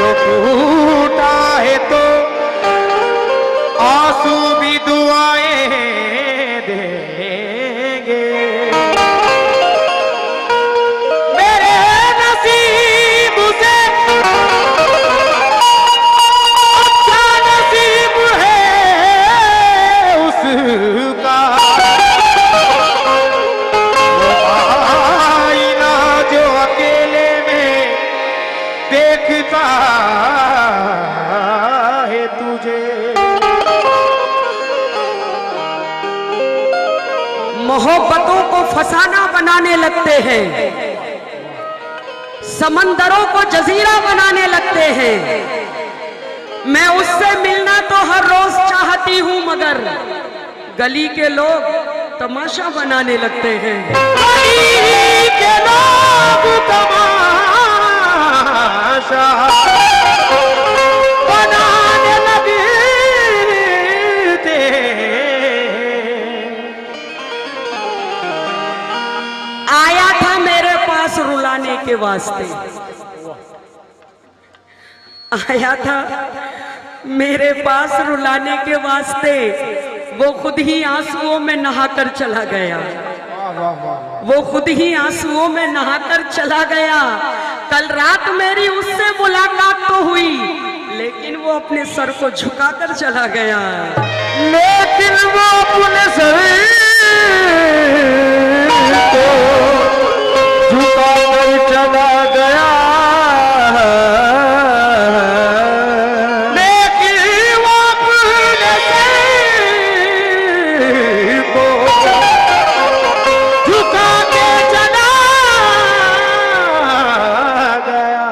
जो टूटा है तो आंसू भी दुआएं देंगे। मेरे नसीब से अच्छा नसीब है उसका, आईना जो अकेले में देखता है तुझे। मोहब्बतों को फसाना बनाने लगते हैं, समंदरों को जजीरा बनाने लगते हैं। मैं उससे मिलना तो हर रोज चाहती हूं, मगर गली के लोग तमाशा बनाने लगते हैं। गली के लोग तमाशा बनाने लगते, आया था मेरे पास रुलाने के वास्ते, आया था मेरे पास रुलाने के वास्ते, वो खुद ही आंसुओं में नहाकर चला गया, वो खुद ही आंसुओं में नहाकर चला गया। कल रात मेरी उससे मुलाकात तो हुई, लेकिन वो अपने सर को झुकाकर चला गया, लेकिन वो अपने सर को झुकाकर चला गया। लेकिन वो अपने सर को झुका के चला गया।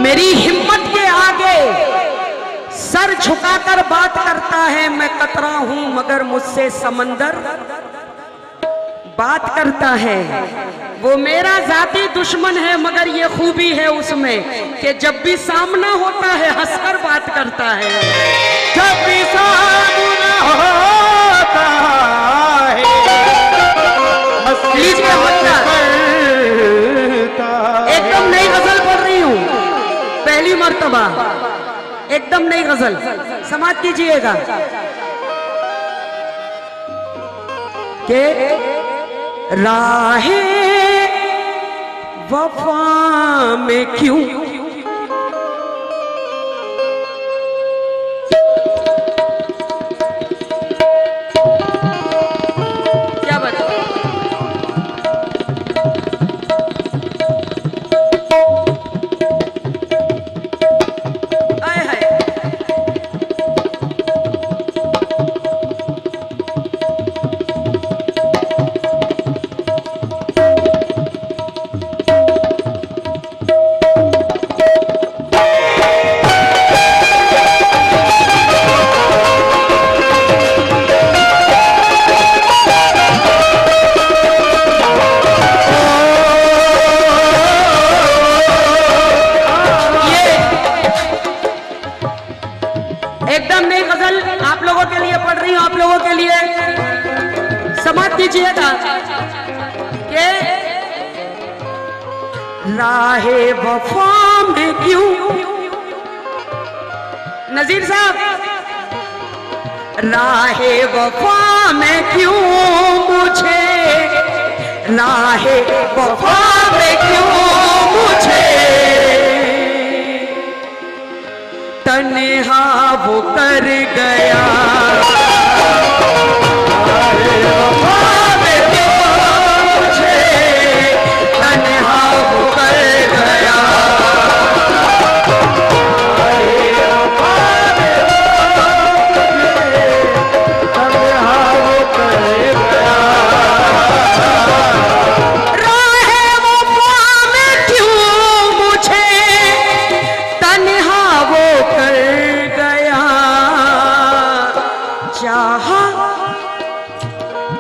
मेरी हिम्मत के आगे सर झुकाकर बात करता है। मैं कतरा हूं मगर मुझसे समंदर बात करता है। वो मेरा जाती दुश्मन है, मगर ये खूबी है उसमें कि जब भी सामना होता है हंसकर बात करता है। जब भी सामना होता है लीजिए मतलब एकदम नई गजल पढ़ रही हूँ, पहली मर्तबा एकदम नई गजल, समाप्त कीजिएगा। के राहे वफा में क्यों क्या बता आए हाय एकदम नई गजल आप लोगों के लिए पढ़ रही हूं, आप लोगों के लिए समाप्त कीजिएगा कि राहे वफा में क्यों, नजीर साहब, राहे वफा में क्यों मुझे, राहे वफा में क्यों मुझे तन्हा वो कर गया। राहे वफा में क्यों मुझे तन्हा वो कर गया।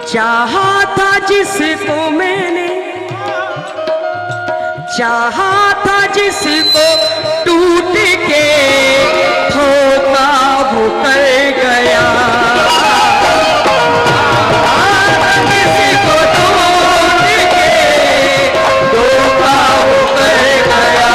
चाहा था जिसको मैंने, चाहा था जिसको टूट के धोखा वो कर गया। जिसको टूट के धोखा वो कर गया।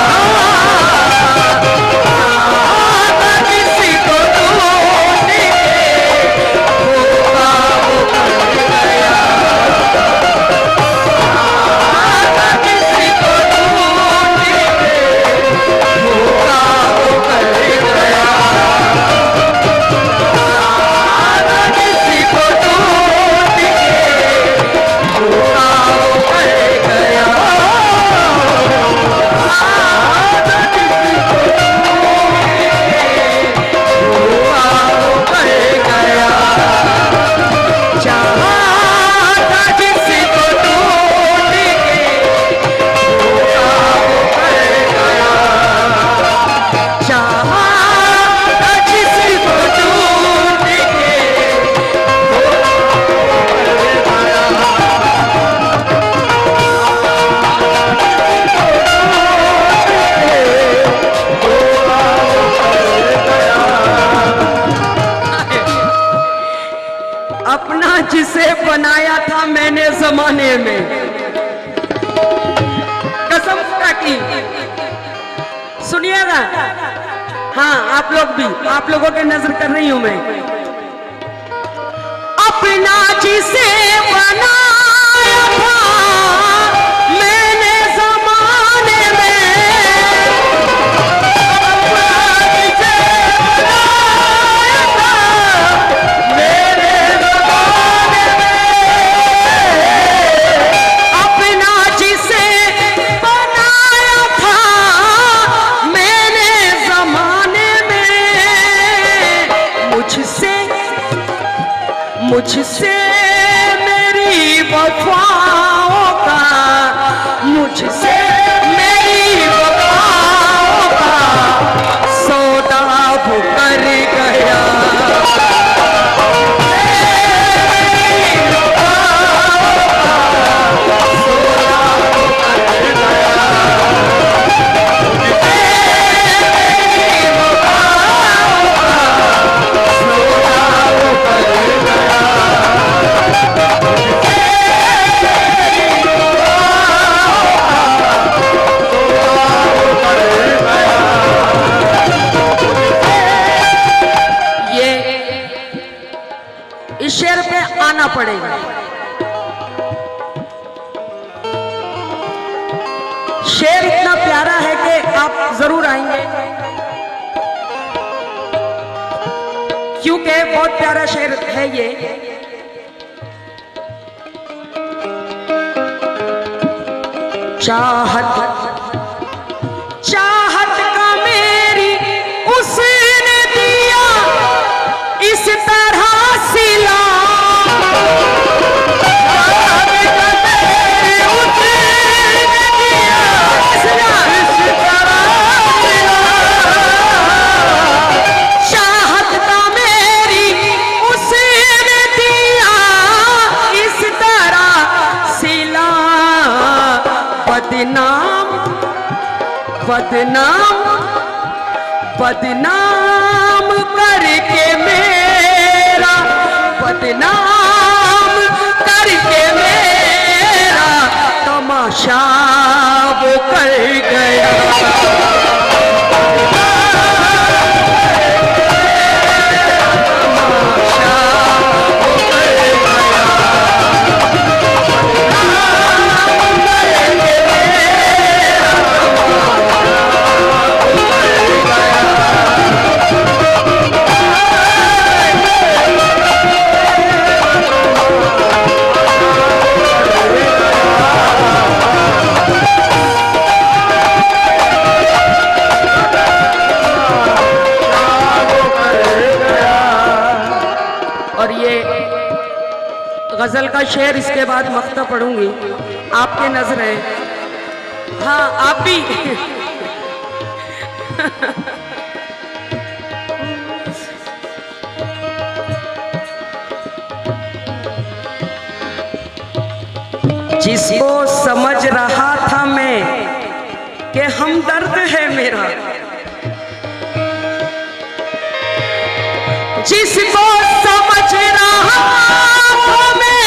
बनाया था मैंने जमाने में, कसम खुदा की। सुनिएगा, हाँ आप लोग भी, आप लोगों के नजर कर रही हूं मैं। अपना जिसे बनाया था मैंने जमाने में, अपना जिसे बनाया था मैंने जमाने में, मुझसे मेरी वफाओं का, मुझसे मेरी वफाओं का सौदा वो कर गया। इस शेर पे आना पड़ेगा। शेर इतना प्यारा है कि आप जरूर आएंगे, क्योंकि बहुत प्यारा शेर है ये। चाहत का मेरी उसने दिया इस तरह सिला, चाहत का मेरी उसने दिया इस तरह सिला। बदनाम बदनाम बदनाम करके मेरा, बदनाम करके मेरा तमाशा वो कर गया। गजल का शेर इसके बाद मक्ता पढ़ूंगी, आपके नजर है। हाँ आप भी जिसको समझ रहा था मैं कि हमदर्द है मेरा, जिसको समझ रहा था मैं,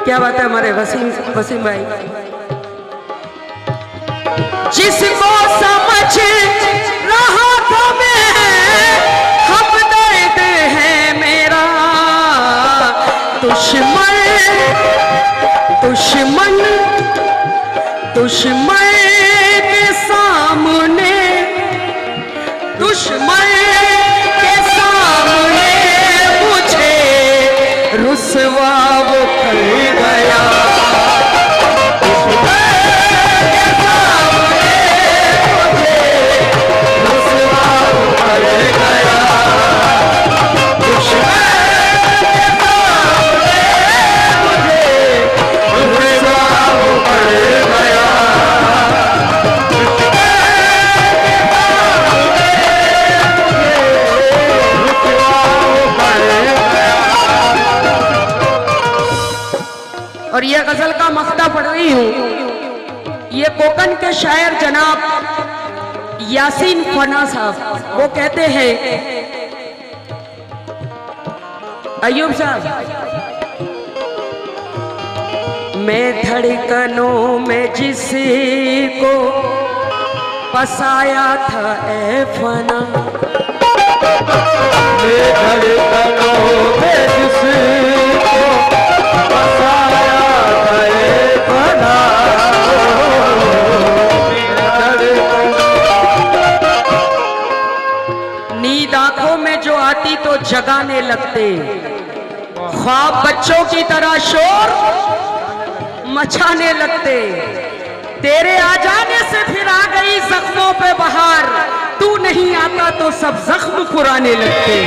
क्या बात है हमारे वसीम भाई, जिसको समझ रहा था मैं हमदर्द है मेरा, दुश्मन दुश्मन दुश्मन के सामने, दुश्मन के सामने मुझे रुसवा वो कर गया। और ये गजल का मख्ता पढ़ रही हूँ। ये कोकन के शायर जनाब यासीन फना साहब, वो कहते हैं अयूब साहब, मैं धड़कनों में जिसको बसाया था ए फना, मैं धड़कनों में जिसको बसाया था ए फना, नींद आंखों में जो आती तो जगाने लगते, ख्वाब बच्चों की तरह शोर मचाने लगते, तेरे आ जाने से फिर आ गई जख्मों पे बहार, तू नहीं आता तो सब जख्म पुराने लगते।